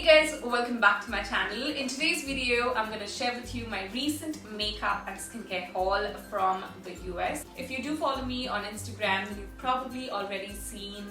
Hey guys, welcome back to my channel. In today's video, I'm going to share with you my recent makeup and skincare haul from the US. If you do follow me on Instagram, you've probably already seen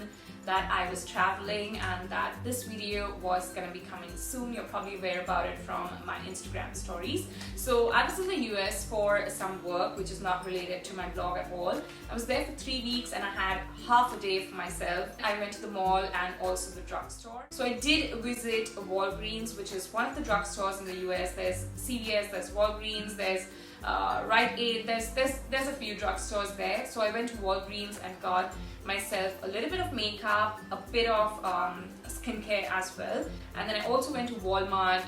that I was traveling and that this video was going to be coming soon. You're probably aware about it from my Instagram stories. So I was in the US for some work which is not related to my blog at all. I was there for 3 weeks and I had half a day for myself. I went to the mall and also the drugstore. So I did visit Walgreens, which is one of the drugstores in the US. There's CVS, there's Walgreens, there's Rite Aid, there's a few drugstores there. So I went to Walgreens and got myself a little bit of makeup, a bit of skincare as well, and then I also went to Walmart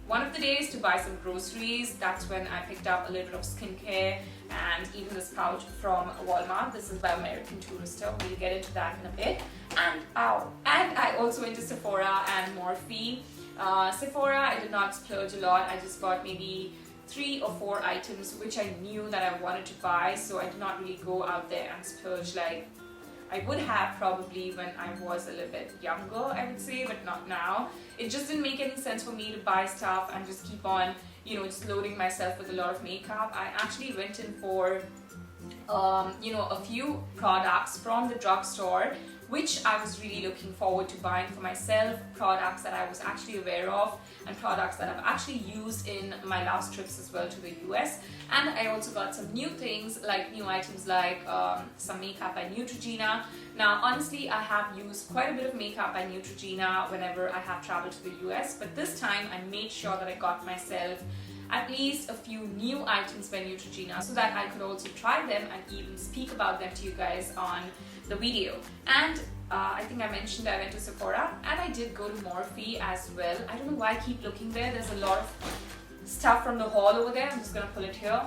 one of the days to buy some groceries. That's when I picked up a little bit of skincare and even this pouch from Walmart. This is by American Tourister. We'll get into that in a bit. And I also went to Sephora and Morphe. Sephora, I did not splurge a lot. I just bought maybe 3 or 4 items which I knew that I wanted to buy, so I did not really go out there and splurge like I would have probably when I was a little bit younger, I would say, but not now. It just didn't make any sense for me to buy stuff and just keep on, just loading myself with a lot of makeup. I actually went in for, a few products from the drugstore which I was really looking forward to buying for myself, products that I was actually aware of and products that I've actually used in my last trips as well to the US. And I also got some new things, like new items like some makeup by Neutrogena. Now honestly, I have used quite a bit of makeup by Neutrogena whenever I have traveled to the US, but this time I made sure that I got myself at least a few new items by Neutrogena so that I could also try them and even speak about them to you guys on the video. And I think I mentioned I went to Sephora and I did go to Morphe as well. I don't know why I keep looking there. There's a lot of stuff from the haul over there. I'm just gonna pull it here.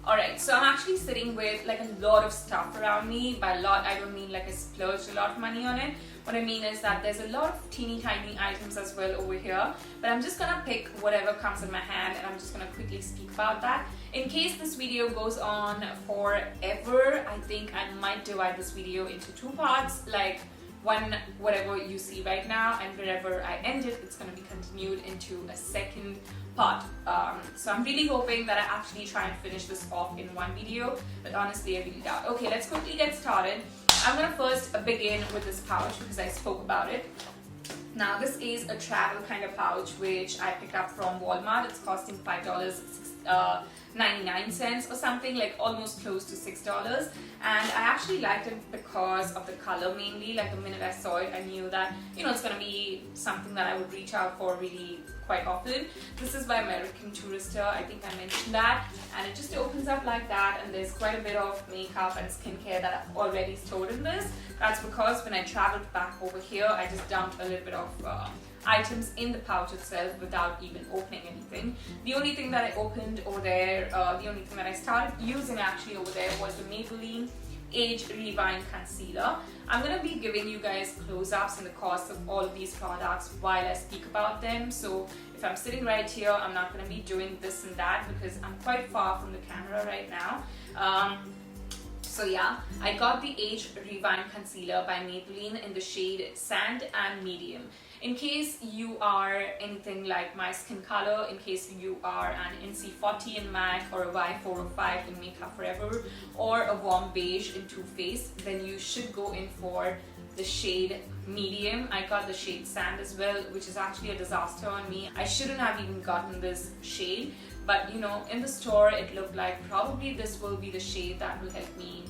Alright, so I'm actually sitting with like a lot of stuff around me. By a lot, I don't mean like I splurged a lot of money on it. What I mean is that there's a lot of teeny tiny items as well over here, but I'm just gonna pick whatever comes in my hand and I'm just gonna quickly speak about that. In case this video goes on forever, I think I might divide this video into 2 parts, like one whatever you see right now, and wherever I end it, it's going to be continued into a second part. So I'm really hoping that I actually try and finish this off in one video, but honestly I really doubt. Okay, let's quickly get started. I'm going to first begin with this pouch because I spoke about it. Now this is a travel kind of pouch which I picked up from Walmart. It's costing $5.99 or something, like almost close to $6, and I actually liked it because of the color mainly. Like the minute I saw it, I knew that it's gonna be something that I would reach out for really quite often. This is by American Tourister. I think I mentioned that, and it just opens up like that, and there's quite a bit of makeup and skincare that I've already stored in this. That's because when I traveled back over here, I just dumped a little bit of items in the pouch itself without even opening anything. The only thing that I opened over there, the only thing that I started using actually over there was the Maybelline Age Rewind Concealer. I'm going to be giving you guys close-ups and the cost of all of these products while I speak about them. So if I'm sitting right here, I'm not going to be doing this and that because I'm quite far from the camera right now. So yeah, I got the Age Rewind Concealer by Maybelline in the shade Sand and Medium. In case you are anything like my skin color, in case you are an NC40 in MAC or a Y405 in Makeup Forever or a warm beige in Too Faced, then you should go in for the shade Medium. I got the shade Sand as well, which is actually a disaster on me. I shouldn't have even gotten this shade, but in the store it looked like probably this will be the shade that will help me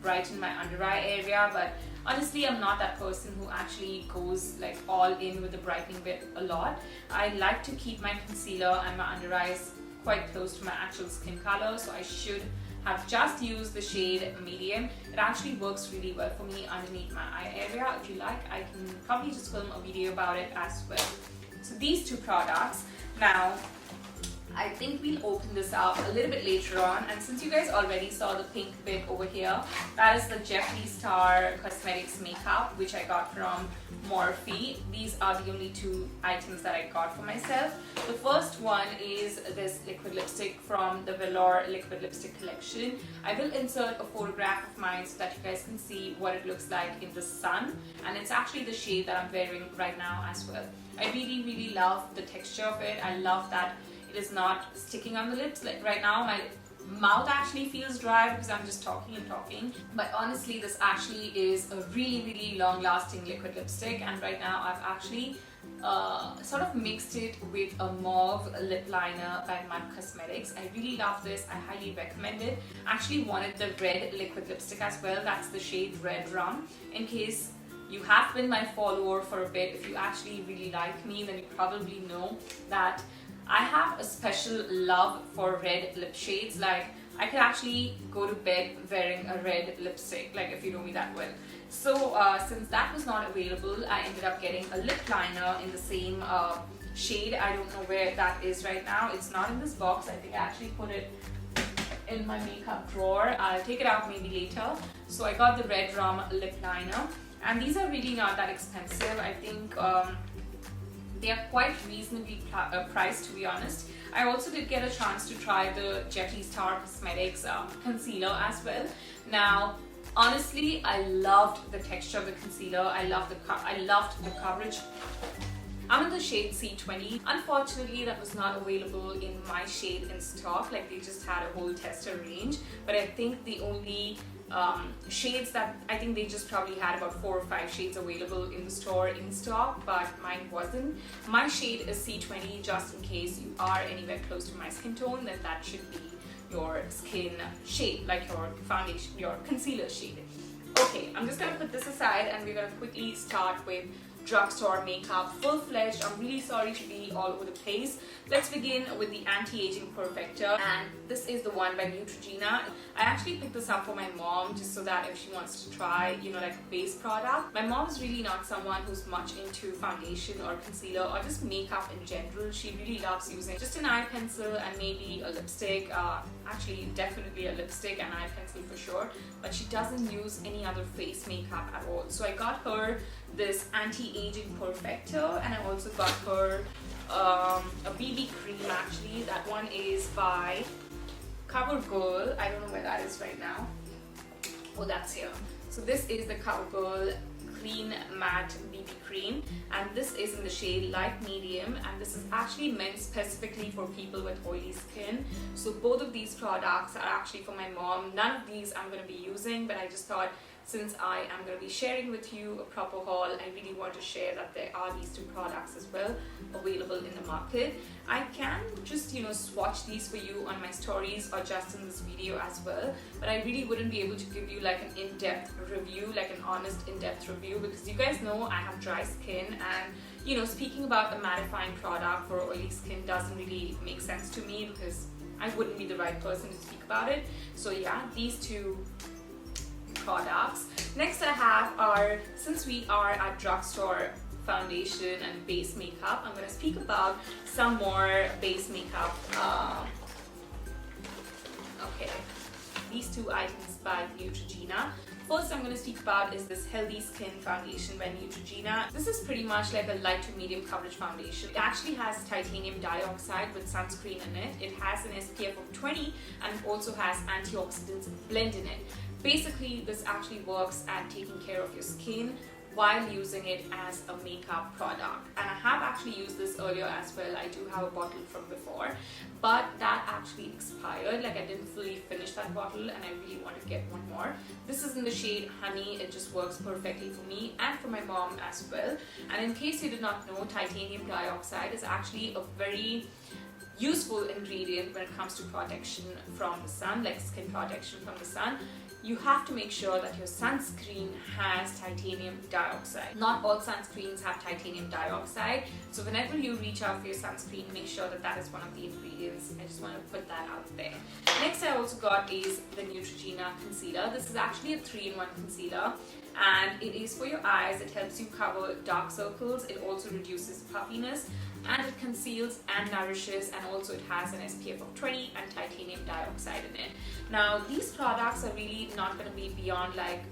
brighten my under eye area, but honestly I'm not that person who actually goes like all in with the brightening bit a lot. I like to keep my concealer and my under eyes quite close to my actual skin color, so I should have just used the shade Medium. It actually works really well for me underneath my eye area. If you like, I can probably just film a video about it as well. So these 2 products. Now I think we'll open this up a little bit later on, and since you guys already saw the pink bit over here, that is the Jeffree Star Cosmetics makeup which I got from Morphe. These are the only two items that I got for myself. The first one is this liquid lipstick from the Velour liquid lipstick collection. I will insert a photograph of mine so that you guys can see what it looks like in the sun, and it's actually the shade that I'm wearing right now as well. I really love the texture of it. I love that it is not sticking on the lips. Like right now my mouth actually feels dry because I'm just talking and talking, but honestly this actually is a really long lasting liquid lipstick, and right now I've actually sort of mixed it with a mauve lip liner by Morphe Cosmetics. I really love this. I highly recommend it. I actually wanted the red liquid lipstick as well. That's the shade Redrum. In case you have been my follower for a bit, if you actually really like me, then you probably know that I have a special love for red lip shades. Like I could actually go to bed wearing a red lipstick, like if you know me that well. So since that was not available, I ended up getting a lip liner in the same shade. I don't know where that is right now. It's not in this box. I think I actually put it in my makeup drawer. I'll take it out maybe later. So I got the Redrum lip liner, and these are really not that expensive. I think they are quite reasonably priced, to be honest. I also did get a chance to try the Jeffree Star Cosmetics concealer as well. Now, honestly, I loved the texture of the concealer. I loved the coverage. I'm in the shade C20. Unfortunately, that was not available in my shade in stock. Like they just had a whole tester range, but I think the only shades that I think they just probably had about 4 or 5 shades available in the store in stock, but mine wasn't. My shade is C20. Just in case you are anywhere close to my skin tone, then that should be your skin shade, like your foundation, your concealer shade. Okay, I'm just gonna put this aside and we're gonna quickly start with drugstore makeup, full-fledged. I'm really sorry to be all over the place. Let's begin with the anti-aging perfector, and this is the one by Neutrogena. I actually picked this up for my mom just so that if she wants to try, you know, like a base product. My mom is really not someone who's much into foundation or concealer or just makeup in general. She really loves using just an eye pencil and maybe a lipstick. Actually, definitely a lipstick and eye pencil for sure, but she doesn't use any other face makeup at all. So I got her this anti-aging perfector, and I also got her a BB cream. Actually, that one is by CoverGirl. I don't know where that is right now. Oh, that's here. So this is the CoverGirl Clean Matte BB cream, and this is in the shade light medium, and this is actually meant specifically for people with oily skin. So both of these products are actually for my mom. None of these I'm going to be using, but I just thought, since I am going to be sharing with you a proper haul, I really want to share that there are these 2 products as well available in the market. I can just, you know, swatch these for you on my stories or just in this video as well, but I really wouldn't be able to give you like an in-depth review, like an honest in-depth review, because you guys know I have dry skin, and you know, speaking about a mattifying product for oily skin doesn't really make sense to me because I wouldn't be the right person to speak about it. So yeah, these 2 products. Next I have are, since we are at drugstore foundation and base makeup, I'm going to speak about some more base makeup. Okay, these 2 items by Neutrogena. First I'm going to speak about is this Healthy Skin Foundation by Neutrogena. This is pretty much like a light to medium coverage foundation. It actually has titanium dioxide with sunscreen in it. It has an SPF of 20 and it also has antioxidants blend in it. Basically, this actually works at taking care of your skin while using it as a makeup product. And I have actually used this earlier as well. I do have a bottle from before, but that actually expired. Like I didn't fully finish that bottle and I really want to get one more. This is in the shade Honey. It just works perfectly for me and for my mom as well. And in case you did not know, titanium dioxide is actually a very useful ingredient when it comes to protection from the sun, like skin protection from the sun. You have to make sure that your sunscreen has titanium dioxide. Not all sunscreens have titanium dioxide, so whenever you reach out for your sunscreen, make sure that that is one of the ingredients. I just want to put that out there. Next I also got is the Neutrogena concealer. This is actually a 3-in-1 concealer. and it is for your eyes. It helps you cover dark circles, it also reduces puffiness, and it conceals and nourishes, and also it has an SPF of 20 and titanium dioxide in it. Now these products are really not going to be beyond like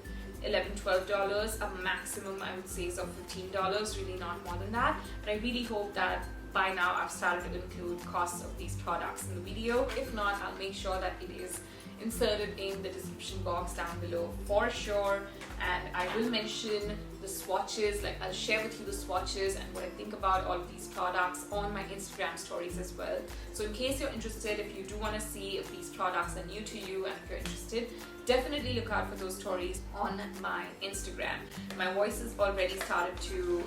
$11-12. A maximum I would say is of $15, really not more than that. But I really hope that by now I've started to include costs of these products in the video. If not, I'll make sure that it is inserted in the description box down below for sure. And I will mention the swatches, like I'll share with you the swatches and what I think about all of these products on my Instagram stories as well. So in case you're interested, if you do want to see if these products are new to you, and if you're interested, definitely look out for those stories on my Instagram. My voice has already started to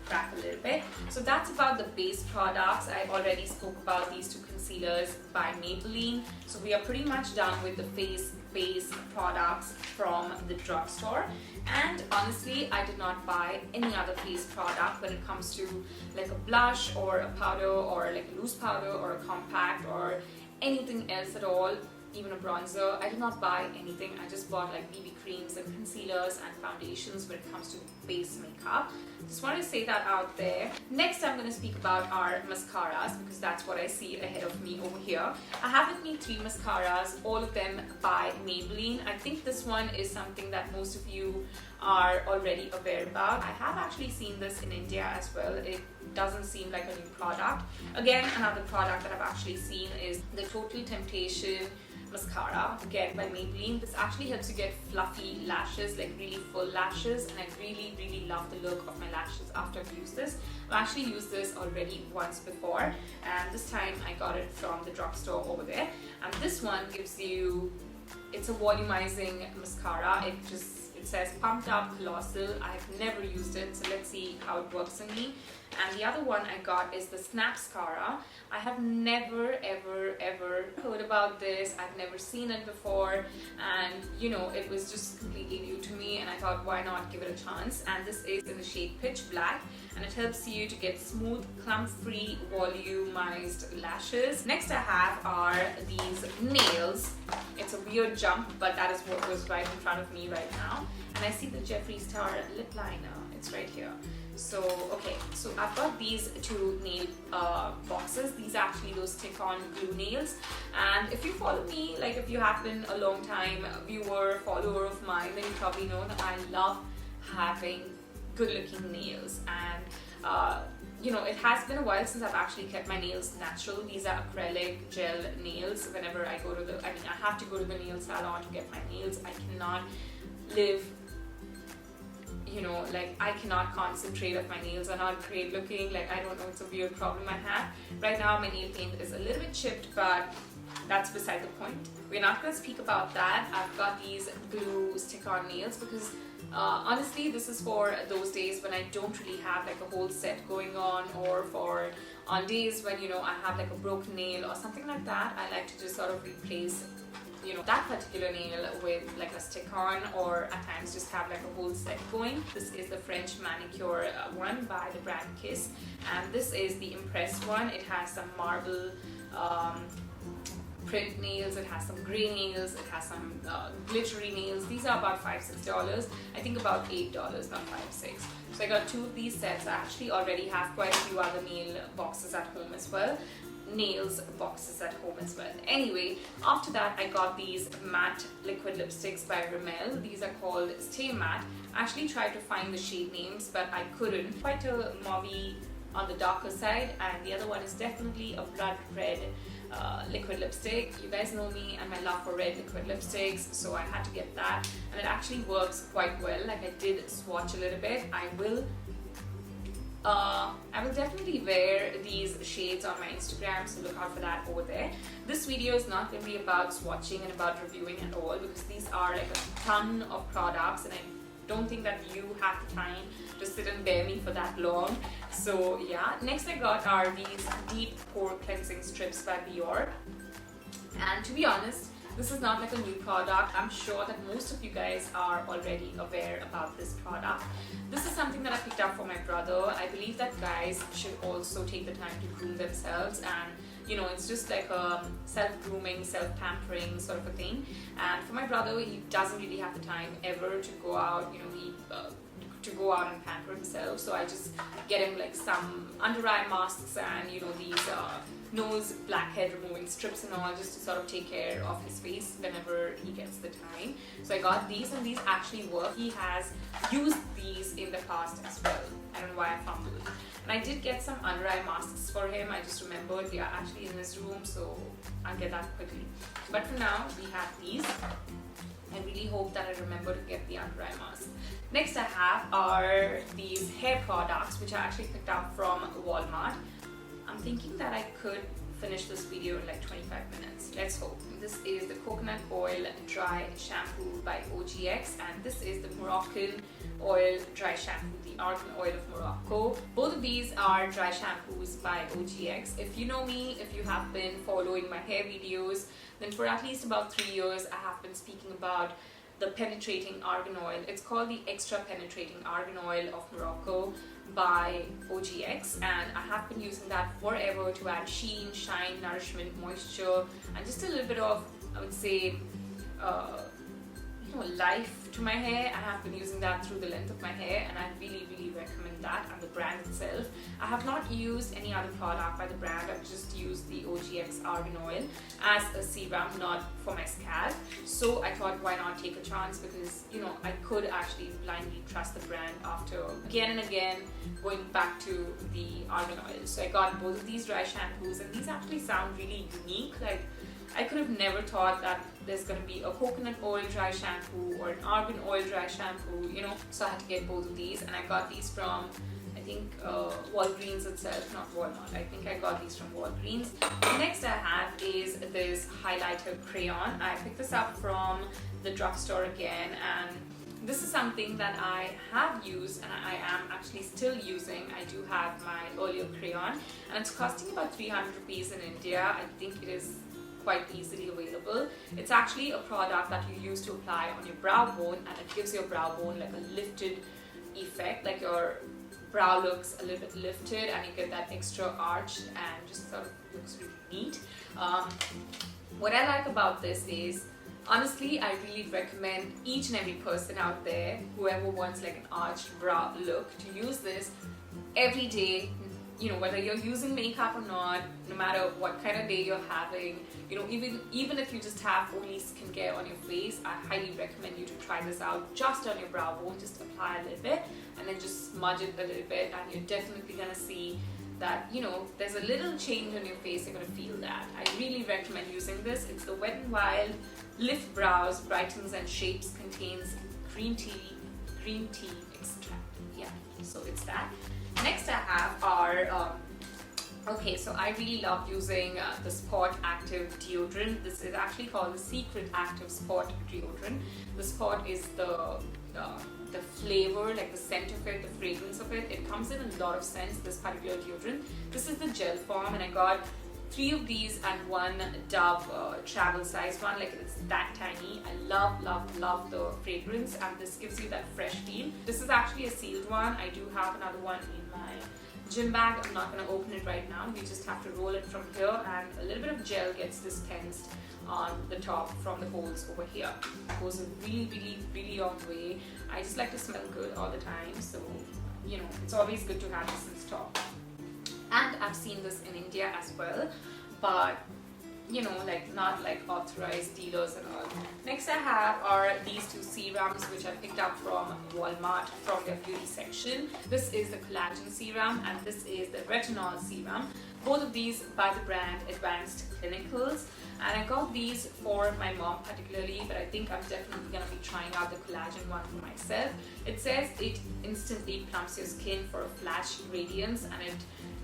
crack a little bit. So that's about the base products. I already spoke about these two concealers by Maybelline. So we are pretty much done with the face base products from the drugstore. And honestly, I did not buy any other face product when it comes to like a blush or a powder or like a loose powder or a compact or anything else at all. Even a bronzer. I did not buy anything. I just bought like BB creams and concealers and foundations when it comes to base makeup. Just wanted to say that out there. Next I'm going to speak about our mascaras, because that's what I see ahead of me over here. I have with me 3 mascaras, all of them by Maybelline. I think this one is something that most of you are already aware about. I have actually seen this in India as well. It doesn't seem like a new product. Again, another product that I've actually seen is the Total Temptation mascara, again by Maybelline. This actually helps you get fluffy lashes, like really full lashes, and I really love the look of my lashes after I've used this. I've actually used this already once before, and this time I got it from the drugstore over there. And this one gives you, it's a volumizing mascara. It says pumped up colossal. I've never used it, so let's see how it works on me. And the other one I got is the Snapscara. I have never ever heard about this. I've never seen it before, and you know, it was just completely new to me, and I thought, why not give it a chance? And this is in the shade Pitch Black, and it helps you to get smooth, clump-free, volumized lashes. Next I have are these nails. It's a weird jump, but that is what was right in front of me right now. And I see the Jeffree Star lip liner. It's right here. So okay, so I've got these 2 nail boxes. These are actually those stick-on glue nails, and if you follow me, like if you have been a long time viewer, follower of mine, then you probably know that I love having good looking nails. And you know, it has been a while since I've actually kept my nails natural. These are acrylic gel nails. Whenever I go to the, I have to go to the nail salon to get my nails. I cannot live, you know, like I cannot concentrate if my nails are not great looking. Like I don't know, it's a weird problem I have. Right now my nail paint is a little bit chipped, but that's beside the point. We're not going to speak about that. I've got these glue stick-on nails because honestly this is for those days when I don't really have like a whole set going on, or for on days when, you know, I have like a broken nail or something like that. I like to just sort of replace, you know, that particular nail with like a stick-on, or at times just have like a whole set going. This is the French manicure one by the brand Kiss, and this is the Impress one. It has some marble print nails, it has some grey nails, it has some glittery nails. These are about $5-6. I think about $8, not $5-6. So I got 2 of these sets. I actually already have quite a few other nail boxes at home as well. Nails boxes at home as well. Anyway, after that I got these matte liquid lipsticks by Rimmel. These are called Stay Matte. I actually tried to find the shade names, but I couldn't. Quite a mauve on the darker side, and the other one is definitely a blood red liquid lipstick. You guys know me and my love for red liquid lipsticks, so I had to get that, and it actually works quite well. Like I did swatch a little bit. I will definitely wear these shades on my Instagram, so look out for that over there. This video is not going to be about swatching and about reviewing at all, because these are like a ton of products, and I don't think that you have the time to sit and bear me for that long. So yeah, next I got are these deep pore cleansing strips by Velour. And to be honest, This is not like a new product. I'm sure that most of you guys are already aware about this product. This is something that I picked up for my brother. I believe that guys should also take the time to groom themselves, and you know, it's just like a self-grooming, self-pampering sort of a thing. And for my brother, he doesn't really have the time ever to go out, you know, to go out and pamper himself. So I just get him like some under eye masks and, you know, these nose blackhead removing strips and all, just to sort of take care of his face whenever he gets the time. So I got these, and these actually work. He has used these in the past as well. I don't know why I fumbled. And I did get some under eye masks for him. I just remembered they are actually in his room, so I'll get that quickly. But for now, we have these. I really hope that I remember to get the under eye mask. Next I have are these hair products, which I actually picked up from Walmart. I'm thinking that I could finish this video in like 25 minutes. Let's hope. This is the Coconut Oil Dry Shampoo by OGX, and this is the Moroccan Oil Dry Shampoo, the Argan Oil of Morocco. Both of these are dry shampoos by OGX. If you know me, if you have been following my hair videos, then for at least about 3 years I have been speaking about the penetrating argan oil. It's called the Extra Penetrating Argan Oil of Morocco by OGX, and I have been using that forever to add sheen, shine, nourishment, moisture, and just a little bit of, I would say, you know, life to my hair. I have been using that through the length of my hair, and I really recommend that, and the brand itself. I have not used any other product by the brand. I've just used the OGX Argan Oil as a serum, not for my scalp. So I thought, why not take a chance, because you know, I could actually blindly trust the brand after again and again going back to the argan oil. So I got both of these dry shampoos, and these actually sound really unique. Like, I could have never thought that there's going to be a coconut oil dry shampoo or an argan oil dry shampoo, you know. So I had to get both of these, and I got these from, I think, Walgreens itself, not Walmart. I think I got these from Walgreens. Next I have is this highlighter crayon. I picked this up from the drugstore again, and this is something that I have used and I am actually still using. I do have my earlier crayon, and it's costing about 300 rupees in India. I think it is quite easily available. It's actually a product that you use to apply on your brow bone, and it gives your brow bone like a lifted effect, like your brow looks a little bit lifted and you get that extra arch and just sort of looks really neat. What I like about this is, honestly, I really recommend each and every person out there, whoever wants like an arched brow look, to use this every day. You know, whether you're using makeup or not, no matter what kind of day you're having, you know, even if you just have only skincare on your face, I highly recommend you to try this out just on your brow bone. Just apply a little bit and then just smudge it a little bit, and you're definitely gonna see that, you know, there's a little change on your face. You're gonna feel that. I really recommend using this. It's the Wet n Wild Lift Brows, Brightens and Shapes, contains green tea extract. Yeah, so it's that. Next I have are, okay, so I really love using the Spot Active deodorant. This is actually called the Secret Active Spot deodorant. The Spot is the flavor, like the scent of it, the fragrance of it. It comes in a lot of scents, this particular deodorant. This is the gel form, and I got 3 of these and 1 Dove travel size one. Like, it's that tiny. I love the fragrance, and this gives you that fresh feel. This is actually a sealed one. I do have another one in my gym bag. I'm not going to open it right now. You just have to roll it from here, and a little bit of gel gets dispensed on the top from the holes over here. It goes a really long way. I just like to smell good all the time, so you know, it's always good to have this in stock. And I've seen this in India as well, but you know, like not like authorized dealers and all. Next I have are these 2 serums, which I picked up from Walmart from their beauty section. This is the collagen serum, and this is the retinol serum. Both of these by the brand Advanced Clinicals, and I got these for my mom particularly, but I think I'm definitely going to be trying out the collagen one for myself. It says it instantly plumps your skin for a flash radiance, and it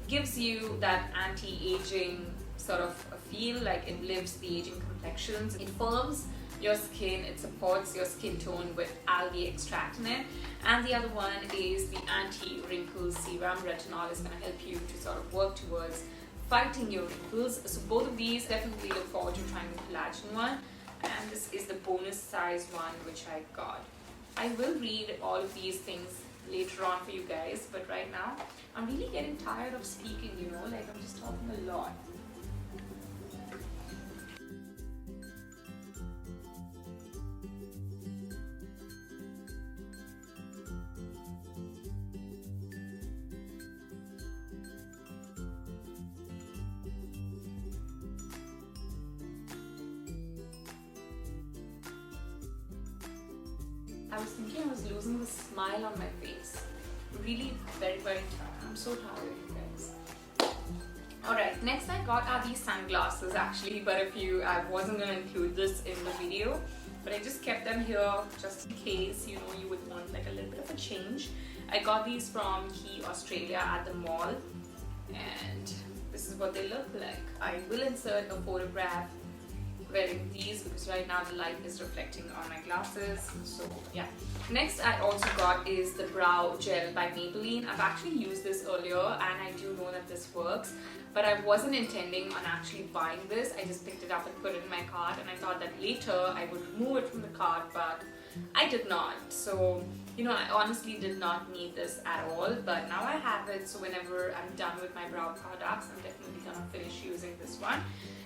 gives you that anti-aging sort of a feel, like it lifts the aging complexions. It firms your skin, it supports your skin tone with algae extract in it. And the other one is the anti-wrinkle serum. Retinol is going to help you to sort of work towards fighting your wrinkles. So both of these, definitely look forward to trying the collagen one. and this is the bonus size one which I got. I will read all of these things later on for you guys, but right now I'm really getting tired of speaking, you know, like I'm just talking a lot. I was thinking I was losing the smile on my face. Really very tired. I'm so tired, you guys. Alright, next I got are these sunglasses actually, but I wasn't going to include this in the video, but I just kept them here just in case, you know, you would want like a little bit of a change. I got these from Key, Australia at the mall, and this is what they look like. I will insert a photograph wearing these because right now the light is reflecting on my glasses, so yeah. Next I also got is the brow gel by Maybelline. I've actually used this earlier and I do know that this works, but I wasn't intending on actually buying this. I just picked it up and put it in my cart, and I thought that later I would remove it from the cart, but I did not. So, you know, I honestly did not need this at all, but now I have it, so whenever I'm done with my brow products, I'm definitely gonna finish using this one.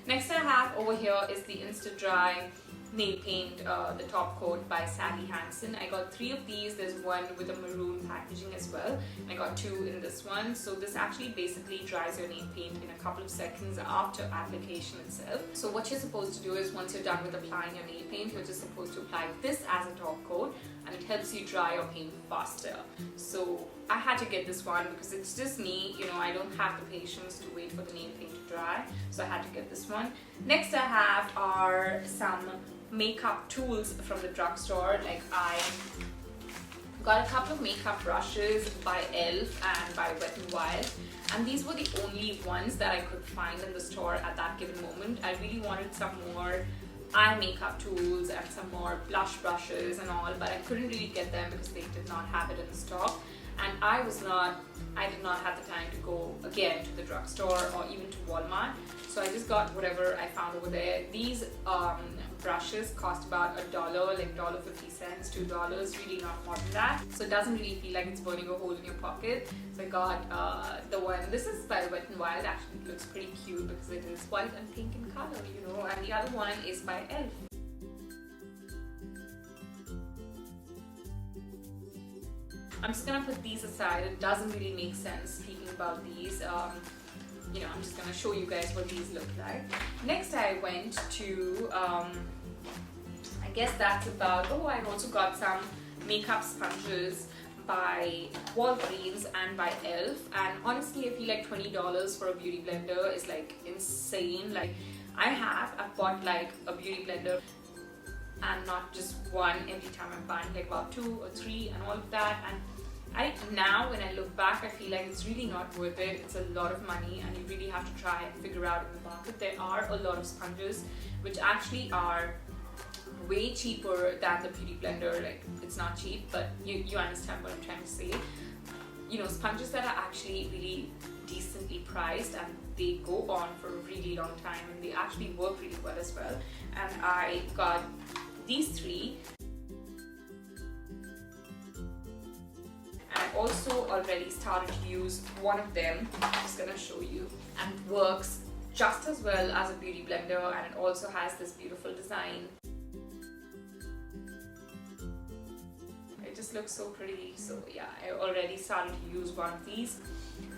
Next I have over here is the Insta Dry nail paint, the top coat by HANSEN. I got 3 of these. There's one with a maroon packaging as well. I got 2 in this one. So this actually basically dries your nail paint in a couple of seconds after application itself. So what you're supposed to do is once you're done with applying your nail paint, you're just supposed to apply this as a top coat, and it helps you dry your paint faster. So I had to get this one because it's just me, you know, I don't have the patience to wait for the nail paint to dry, so I had to get this one. Next I have are some makeup tools from the drugstore. Like I got a couple of makeup brushes by e.l.f. and by Wet n Wild, and these were the only ones that I could find in the store at that given moment. I really wanted some more eye makeup tools and some more blush brushes and all, but I couldn't really get them because they did not have it in stock, and I did not have the time to go again to the drugstore or even to Walmart, so I just got whatever I found over there. These brushes cost about $1, like $1.50, $2, really not more than that, so it doesn't really feel like it's burning a hole in your pocket. So I got the one, this is by Wet n Wild. Actually it looks pretty cute because it is white and pink in color, you know, and the other one is by e.l.f. I'm just gonna put these aside. It doesn't really make sense speaking about these. You know, I'm just gonna show you guys what these look like. Next I went to, I guess that's about, oh, I also got some makeup sponges by Walgreens and by e.l.f. and honestly I feel like $20 for a beauty blender is like insane. Like I've bought like a beauty blender, and not just one every time I'm buying, like about 2 or 3 and all of that, and now when I look back I feel like it's really not worth it. It's a lot of money and you really have to try and figure out in the market. There are a lot of sponges which actually are way cheaper than the beauty blender. Like it's not cheap, but you understand what I'm trying to say. You know, sponges that are actually really decently priced and they go on for a really long time and they actually work really well as well. And I got these 3. I also already started to use one of them. I'm just gonna show you, and it works just as well as a beauty blender, and it also has this beautiful design. It just looks so pretty. So yeah, I already started to use one of these.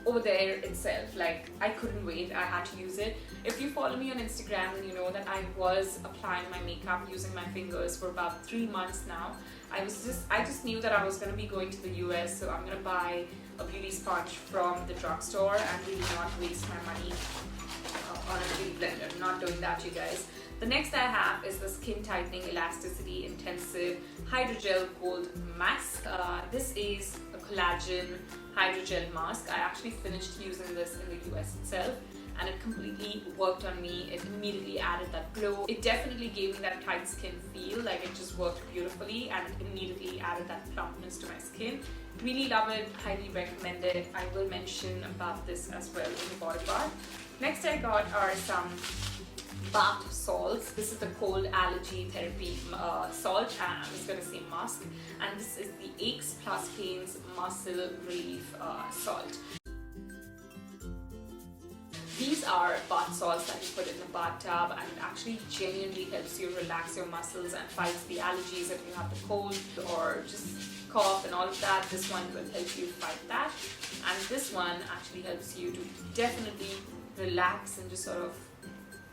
Over there itself, like I couldn't wait, I had to use it. If you follow me on Instagram, then you know that I was applying my makeup using my fingers for about 3 months now. I just knew that I was going to be going to the US, so I'm going to buy a beauty sponge from the drugstore and really not waste my money on a beauty blender. Not doing that, you guys. The next I have is the Skin Tightening Elasticity Intensive Hydrogel Gold Mask. This is a collagen hydrogel mask. I actually finished using this in the US itself, and it completely worked on me. It immediately added that glow. It definitely gave me that tight skin feel, like it just worked beautifully, and it immediately added that plumpness to my skin. Really love it, highly recommend it. I will mention about this as well in the body bar. Next I got are some bath salts. This is the cold allergy therapy salt, and I'm just going to say mask. And this is the Aches Plus Pains Muscle Relief salt. These are bath salts that you put in the bathtub, and it actually genuinely helps you relax your muscles and fights the allergies if you have the cold or just cough and all of that. This one will help you fight that, and this one actually helps you to definitely relax and just sort of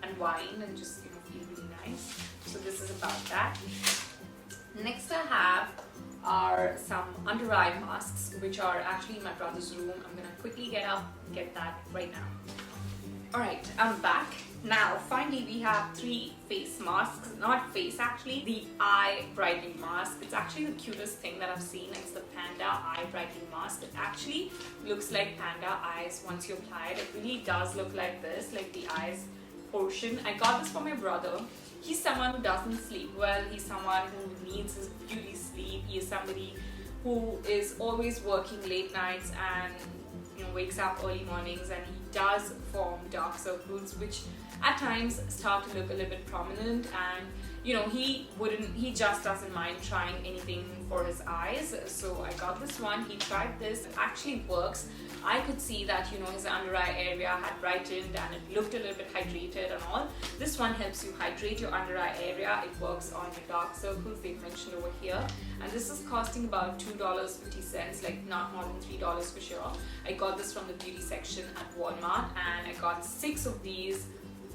unwind and just, you know, feel really nice. So this is about that. Next I have are some under eye masks, which are actually in my brother's room. I'm gonna quickly get up and get that right now. Alright, I'm back. Now, finally we have 3 face masks, not face actually, the eye brightening mask. It's actually the cutest thing that I've seen. It's the Panda Eye Brightening Mask. It actually looks like panda eyes once you apply it. It really does look like this, like the eyes portion. I got this for my brother. He's someone who doesn't sleep well. He's someone who needs his beauty sleep. He is somebody who is always working late nights and, you know, wakes up early mornings, and he does form dark circles which at times start to look a little bit prominent, and you know, he just doesn't mind trying anything for his eyes. So I got this one. He tried this. It actually works. I could see that, you know, his under eye area had brightened and it looked a little bit hydrated and all. This one helps you hydrate your under eye area. It works on your dark circles, they've mentioned over here. And this is costing about $2.50, like not more than $3 for sure. I got this from the beauty section at Walmart, and I got 6 of these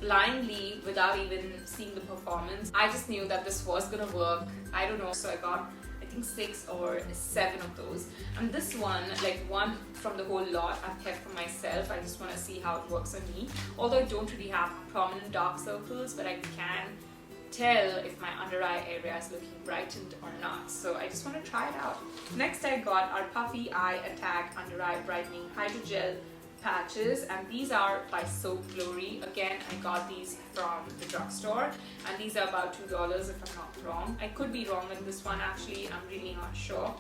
blindly without even seeing the performance. I just knew that this was gonna work. I don't know, so I got I think 6 or 7 of those. And this one, like one from the whole lot, I've kept for myself. I just want to see how it works on me. Although I don't really have prominent dark circles, but I can tell if my under eye area is looking brightened or not. So I just want to try it out. Next I got our Puffy Eye Attack Under Eye Brightening Hydrogel patches, and these are by Soap Glory. Again, I got these from the drugstore, and these are about $2 if I'm not wrong. I could be wrong on this one actually, I'm really not sure.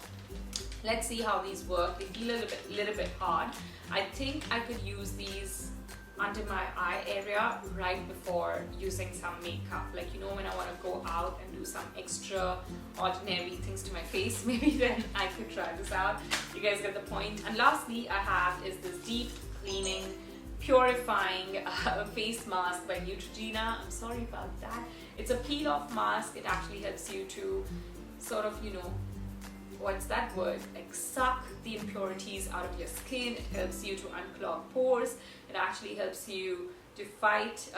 Let's see how these work. They feel a little bit hard. I think I could use these under my eye area right before using some makeup, like, you know, when I want to go out and do some extraordinary things to my face. Maybe then I could try this out. You guys get the point. And lastly I have is this deep cleaning purifying face mask by Neutrogena. I'm sorry about that. It's a peel off mask. It actually helps you to sort of, you know, what's that word, like suck the impurities out of your skin. It helps you to unclog pores. It actually helps you to fight,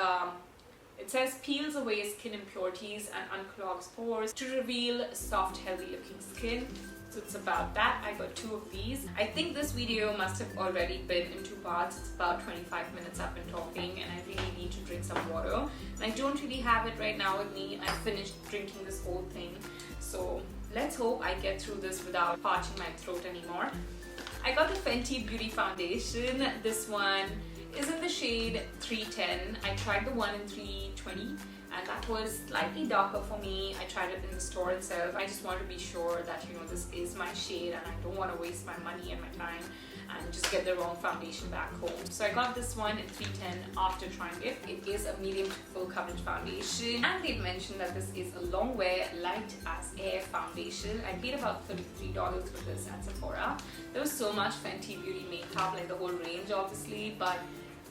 it says peels away skin impurities and unclogs pores to reveal soft, healthy looking skin. So it's about that. I got 2 of these. I think this video must have already been in 2 parts. It's about 25 minutes I've been talking, and I really need to drink some water. And I don't really have it right now with me. I finished drinking this whole thing. So let's hope I get through this without parching my throat anymore. I got the Fenty Beauty Foundation. This one is in the shade 310. I tried the one in 320. And that was slightly darker for me. I tried it in the store itself. I just want to be sure that, you know, this is my shade, and I don't want to waste my money and my time and just get the wrong foundation back home. So I got this one in 310 after trying it. It is a medium to full coverage foundation, and they've mentioned that this is a long wear light as air foundation. I paid about $33 for this at Sephora. There was so much Fenty Beauty makeup, like the whole range obviously, but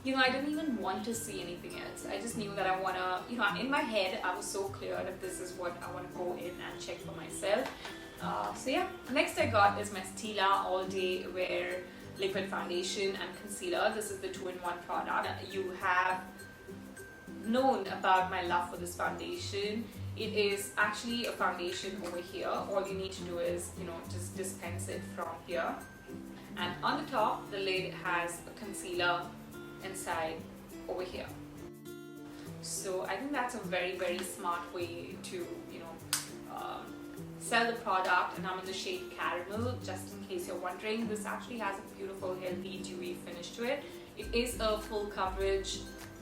you know, I didn't even want to see anything else. I just knew that I want to, you know, in my head I was so clear that this is what I want to go in and check for myself. So yeah, next I got is my Stila All Day Wear Liquid Foundation and Concealer. This is the 2-in-1 product. You have known about my love for this foundation. It is actually a foundation over here. All you need to do is, you know, just dispense it from here. And on the top, the lid has a concealer inside over here. So I think that's a very, very smart way to, you know, sell the product. And I'm in the shade Caramel, just in case you're wondering. This actually has a beautiful, healthy, dewy finish to it. It is a full coverage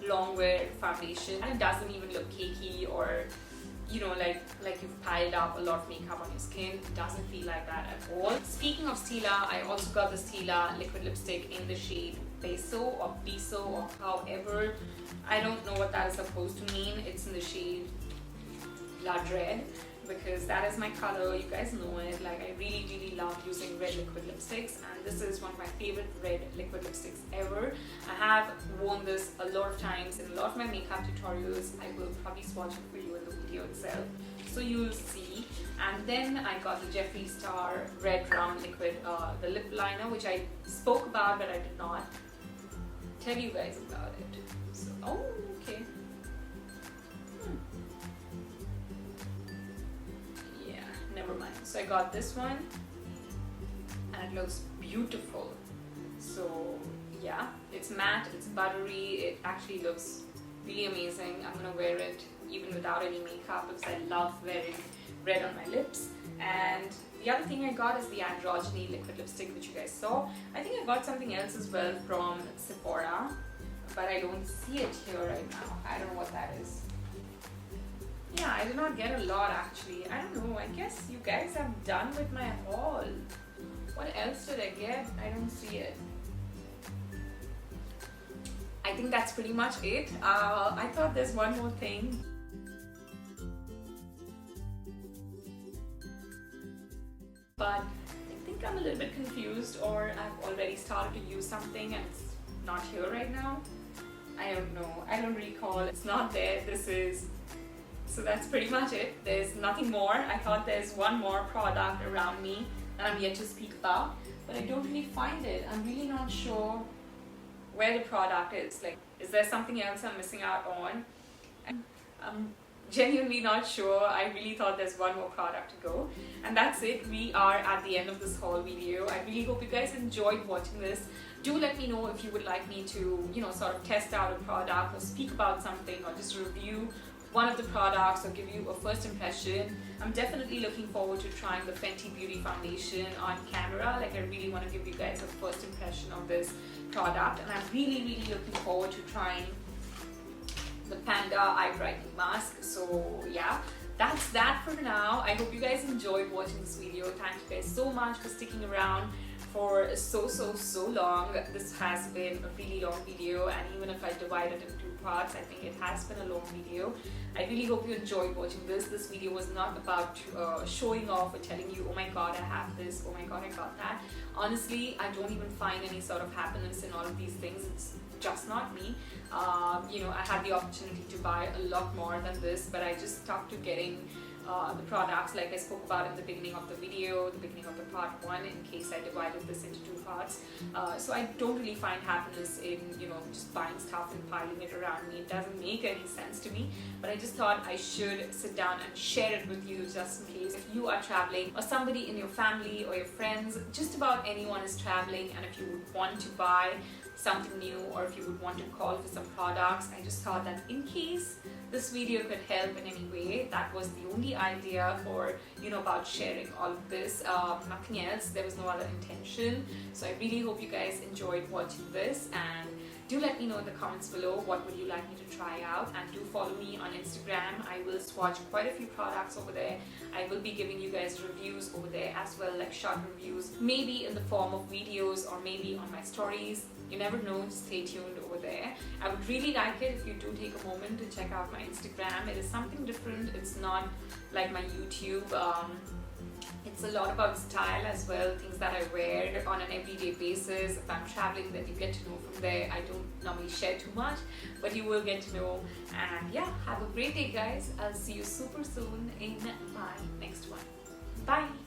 long wear foundation, and it doesn't even look cakey or, you know, like you've piled up a lot of makeup on your skin. It doesn't feel like that at all. Speaking of Stila, I also got the Stila liquid lipstick in the shade peso or piso or however, I don't know what that is supposed to mean. It's in the shade blood red because that is my color. You guys know it. Like, I really love using red liquid lipsticks, and this is one of my favorite red liquid lipsticks ever. I have worn this a lot of times in a lot of my makeup tutorials. I will probably swatch it for you in the video itself, so you'll see. And then I got the Jeffree Star Redrum liquid, the lip liner, which I spoke about but I did not tell you guys about it. So, oh, okay. Yeah, never mind. So I got this one, and it looks beautiful. So yeah, it's matte, it's buttery, it actually looks really amazing. I'm gonna wear it even without any makeup because I love wearing red on my lips. And the other thing I got is the Androgyny liquid lipstick, which you guys saw. I think I got something else as well from Sephora, but I don't see it here right now. I don't know what that is. Yeah, I did not get a lot actually. I don't know, I guess you guys have done with my haul. What else did I get? I don't see it. I think that's pretty much it. I thought there's one more thing. But I think I'm a little bit confused, or I've already started to use something and it's not here right now. I don't know. I don't recall. It's not there. So that's pretty much it. There's nothing more. I thought there's one more product around me that I'm yet to speak about, but I don't really find it. I'm really not sure where the product is. Like, is there something else I'm missing out on? I'm genuinely not sure. I really thought there's one more product to go. And that's it. We are at the end of this haul video. I really hope you guys enjoyed watching this. Do let me know if you would like me to, you know, sort of test out a product or speak about something or just review one of the products or give you a first impression. I'm definitely looking forward to trying the Fenty Beauty foundation on camera. Like, I really want to give you guys a first impression of this product, and I'm really looking forward to trying the Panda eye brightening mask. So yeah, that's that for now. I hope you guys enjoyed watching this video. Thank you guys so much for sticking around for so long. This has been a really long video, and even if I divide it into two parts, I think it has been a long video. I really hope you enjoyed watching this. This video was not about showing off or telling you, oh my god, I have this, oh my god, I got that. Honestly, I don't even find any sort of happiness in all of these things. It's just not me. You know, I had the opportunity to buy a lot more than this, but I just stuck to getting the products like I spoke about in the beginning of the video, the beginning of the part 1, in case I divided this into two parts. So I don't really find happiness in, you know, just buying stuff and piling it around me. It doesn't make any sense to me, but I just thought I should sit down and share it with you just in case if you are traveling, or somebody in your family or your friends, just about anyone is traveling, and if you would want to buy something new, or if you would want to call for some products, I just thought that in case this video could help in any way, that was the only idea for, you know, about sharing all of this. Nothing else. There was no other intention. So I really hope you guys enjoyed watching this, and do let me know in the comments below what would you like me to try out, and do follow me on Instagram. I will swatch quite a few products over there. I will be giving you guys reviews over there as well, like short reviews, maybe in the form of videos or maybe on my stories. You never know, stay tuned over there. I would really like it if you do take a moment to check out my Instagram. It is something different. It's not like my YouTube. It's a lot about style as well, things that I wear on an everyday basis. If I'm traveling, then you get to know from there. I don't normally share too much, but you will get to know. And yeah, have a great day guys. I'll see you super soon in my next one. Bye!